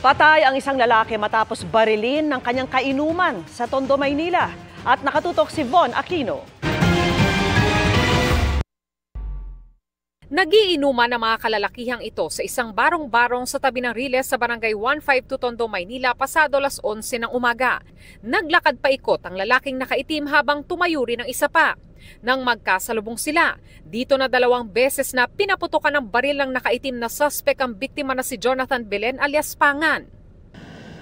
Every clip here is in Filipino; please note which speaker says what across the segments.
Speaker 1: Patay ang isang lalaki matapos barilin ng kanyang kainuman sa Tondo, Maynila. At nakatutok si Von Aquino.
Speaker 2: Nagiinuman ang mga kalalakihang ito sa isang barong-barong sa tabi ng Riles sa barangay 152 Tondo, Maynila pasado alas 11 ng umaga. Naglakad paikot ang lalaking nakaitim habang tumayo rin ang isa pa. Nang magkasalubong sila, dito na 2 beses na pinaputukan ng baril ng nakaitim na suspect ang biktima na si Jonathan Belen alias Pangan.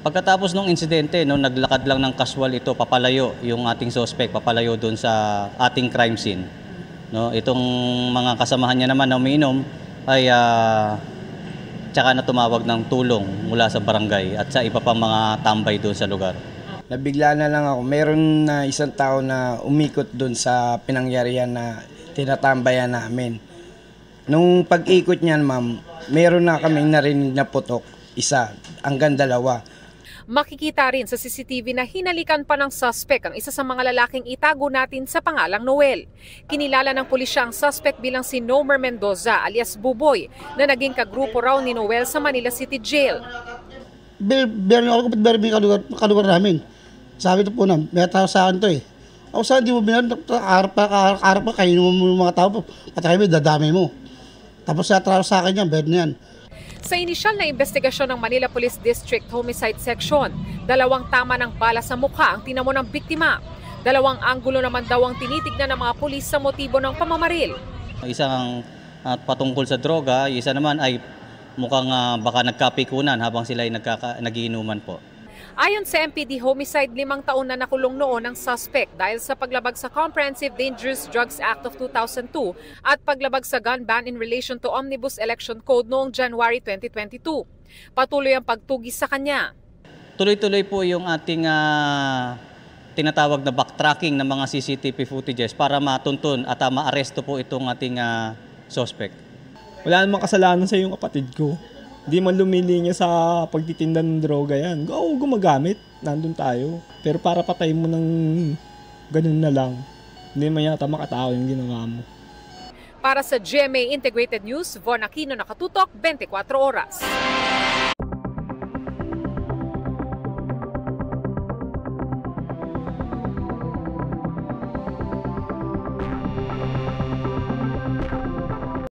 Speaker 3: Pagkatapos ng insidente, naglakad lang ng casual ito, papalayo yung ating suspect, papalayo doon sa ating crime scene. Itong mga kasamahan niya naman na umiinom ay tsaka na tumawag ng tulong mula sa barangay at sa iba pang mga tambay doon sa lugar.
Speaker 4: Nabigla na lang ako. Meron na isang tao na umikot doon sa pinangyarihan na tinatambayan namin. Nung pag-ikot niyan, ma'am, meron na kaming narinig na putok, isa, hanggang 2.
Speaker 2: Makikita rin sa CCTV na hinalikan pa ng suspect ang isa sa mga lalaking itago natin sa pangalang Noel. Kinilala ng pulisya ang suspect bilang si Nomer Mendoza alias Buboy na naging kagrupo raw ni Noel sa Manila City Jail.
Speaker 5: Berin ako kapit berin kalugar namin. Sabi ito po na, may tao sa akin to eh. Ako saan, di mo binan, arap pa, kainin mo mga tao, patay mo, dadami mo. Tapos sa akin yan, bed na yan.
Speaker 2: Sa inisyal na investigasyon ng Manila Police District Homicide Section, 2 tama ng bala sa mukha ang tinamo ng biktima. 2 anggulo naman daw ang tinitignan ng mga pulis sa motibo ng pamamaril.
Speaker 3: Isang patungkol sa droga, isa naman ay mukhang baka nagkapikunan habang sila ay nagiinuman po.
Speaker 2: Ayon sa MPD Homicide, 5 taon na nakulong noon ang suspect dahil sa paglabag sa Comprehensive Dangerous Drugs Act of 2002 at paglabag sa gun ban in relation to Omnibus Election Code noong January 2022. Patuloy ang pagtugis sa kanya.
Speaker 3: Tuloy-tuloy po yung ating tinatawag na backtracking ng mga CCTV footages para matuntun at maaresto po itong ating suspect.
Speaker 6: Wala namang kasalanan sa iyong kapatid ko. Hindi man lumilinya sa pagtitinda ng droga yan. Gumagamit. Nandun tayo. Pero para patay mo ng ganun na lang, hindi man yata makatao yung ginawa mo.
Speaker 2: Para sa GMA Integrated News, Von Aquino, nakatutok, 24 oras.